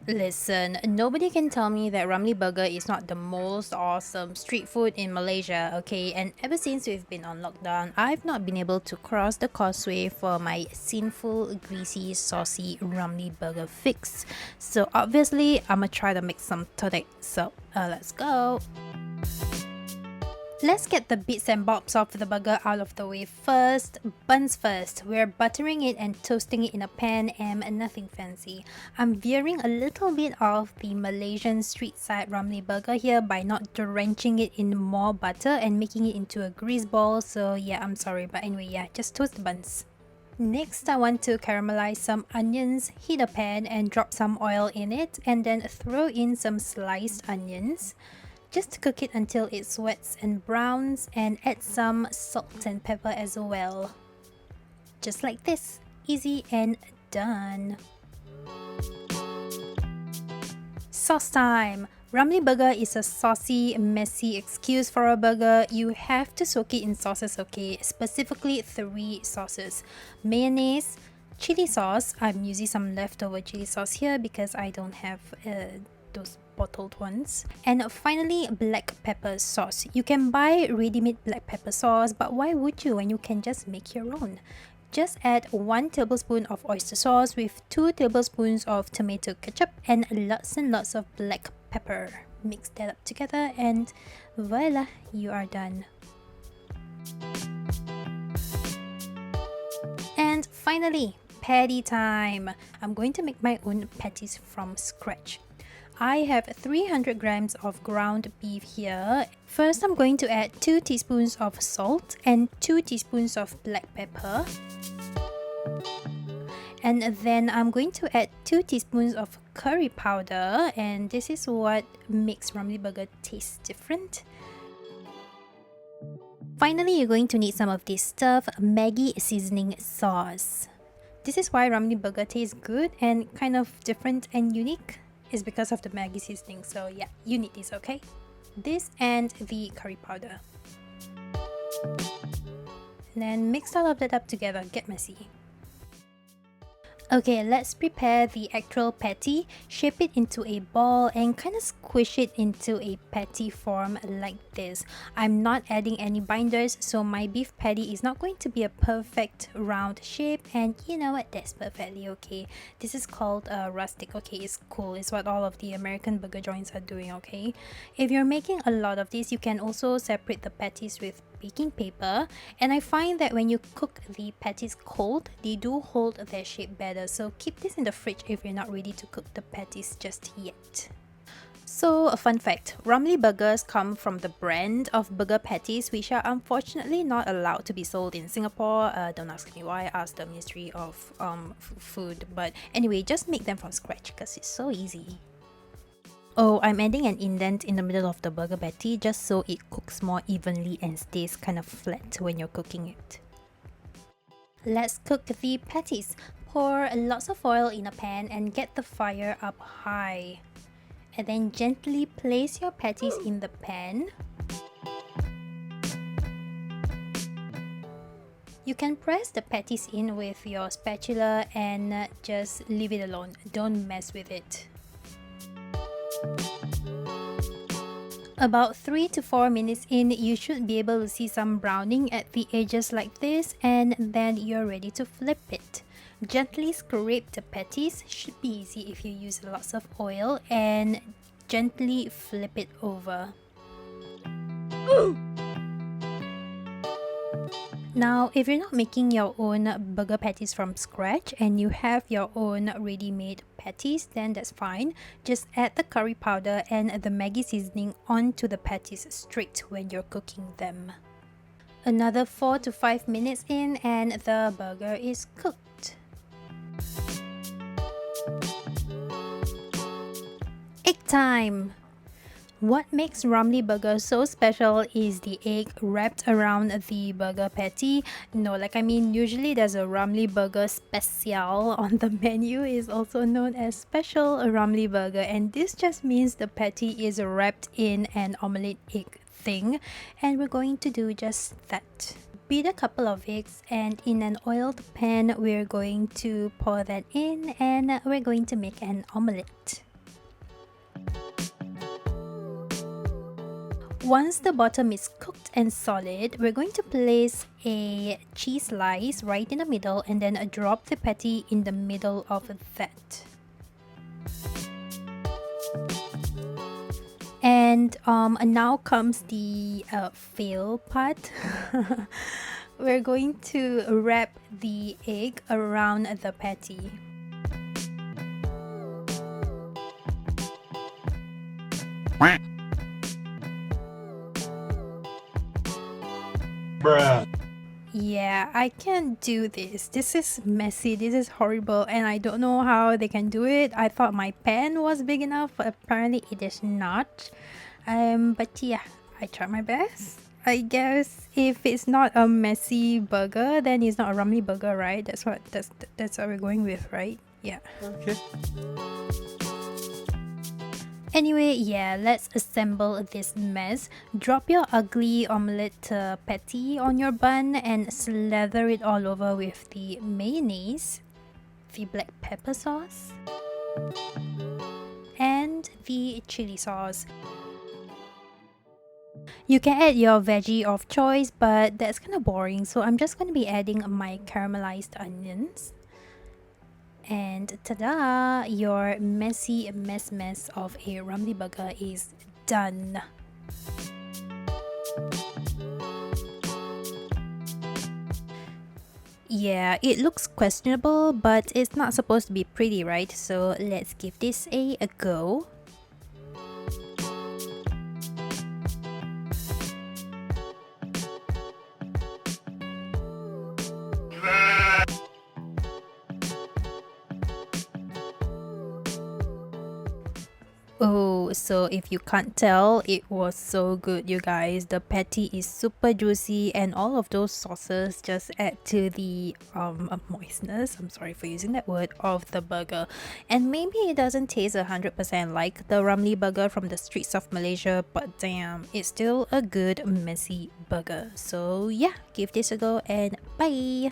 Listen, nobody can tell me that Ramly Burger is not the most awesome street food in Malaysia, okay? And ever since we've been on lockdown, I've not been able to cross the causeway for my sinful, greasy, saucy Ramly Burger fix. So obviously, I'ma try to make some today. So let's go! Let's get the bits and bobs of the burger out of the way first. Buns first. We're buttering it and toasting it in a pan and nothing fancy. I'm veering a little bit off the Malaysian street side Ramly burger here by not drenching it in more butter and making it into a grease ball. So yeah, I'm sorry, but anyway, yeah, just toast the buns. Next, I want to caramelize some onions, heat a pan and drop some oil in it and then throw in some sliced onions. Just cook it until it sweats and browns and add some salt and pepper as well. Just like this, easy and done. Sauce time! Ramly burger is a saucy, messy excuse for a burger. You have to soak it in sauces, okay? Specifically 3 sauces. Mayonnaise, chili sauce. I'm using some leftover chili sauce here because I don't have those bottled ones. And finally, black pepper sauce. You can buy ready-made black pepper sauce, but why would you when you can just make your own? Just add 1 tablespoon of oyster sauce with 2 tablespoons of tomato ketchup and lots of black pepper. Mix that up together and voila, you are done. And finally, patty time. I'm going to make my own patties from scratch. I have 300 grams of ground beef here. First, I'm going to add 2 teaspoons of salt and 2 teaspoons of black pepper. And then I'm going to add 2 teaspoons of curry powder, and this is what makes Ramly burger taste different. Finally, you're going to need some of this stuff, Maggi Seasoning sauce. This is why Ramly burger tastes good and kind of different and unique. Is because of the Maggi seasoning, so yeah, you need this, okay? This and the curry powder. And then mix all of that up together, get messy. Okay, let's prepare the actual patty. Shape it into a ball and kind of squish it into a patty form like this. I'm not adding any binders, so my beef patty is not going to be a perfect round shape, and you know what, that's perfectly okay. This is called rustic, okay? It's cool. It's what all of the American burger joints are doing, okay? If you're making a lot of this, you can also separate the patties with baking paper, and I find that when you cook the patties cold, they do hold their shape better, so keep this in the fridge if you're not ready to cook the patties just yet. So, a fun fact, Ramly burgers come from the brand of burger patties, which are unfortunately not allowed to be sold in Singapore. Don't ask me why, ask the Ministry of Food, but anyway, just make them from scratch because it's so easy. Oh, I'm adding an indent in the middle of the burger patty just so it cooks more evenly and stays kind of flat when you're cooking it. Let's cook the patties. Pour lots of oil in a pan and get the fire up high. And then gently place your patties in the pan. You can press the patties in with your spatula and just leave it alone. Don't mess with it. About 3 to 4 minutes in, you should be able to see some browning at the edges like this, and then you're ready to flip it. Gently scrape the patties, should be easy if you use lots of oil, and gently flip it over. Now, if you're not making your own burger patties from scratch and you have your own ready-made patties, then that's fine. Just add the curry powder and the Maggi seasoning onto the patties straight when you're cooking them. Another 4 to 5 minutes in and the burger is cooked. Egg time! What makes Ramly burger so special is the egg wrapped around the burger patty. No, usually there's a Ramly burger special on the menu, is also known as special Ramly burger, and this just means the patty is wrapped in an omelette egg thing, and we're going to do just that. beat a couple of eggs, and in an oiled pan we're going to pour that in and we're going to make an omelette. Once the bottom is cooked and solid, we're going to place a cheese slice right in the middle and then drop the patty in the middle of that. And now comes the fail part. We're going to wrap the egg around the patty. Bruh. Yeah, I can't do this. This is messy, this is horrible, and I don't know how they can do it. I thought my pan was big enough, but apparently it is not. But yeah, I tried my best. I guess if it's not a messy burger, then it's not a rummy burger, right? That's what we're going with, right? Yeah. Okay. Anyway, yeah, let's assemble this mess. Drop your ugly omelette patty on your bun and slather it all over with the mayonnaise, the black pepper sauce, and the chili sauce. You can add your veggie of choice, but that's kind of boring, so I'm just going to be adding my caramelized onions. And ta-da! Your messy mess of a rummy burger is done. Yeah, it looks questionable, but it's not supposed to be pretty, right? So let's give this a go. Oh, so if you can't tell, it was so good, you guys. The patty is super juicy and all of those sauces just add to the moistness, I'm sorry for using that word, of the burger. And maybe it doesn't taste 100% like the Ramly burger from the streets of Malaysia, but damn, it's still a good messy burger. So yeah, give this a go and bye!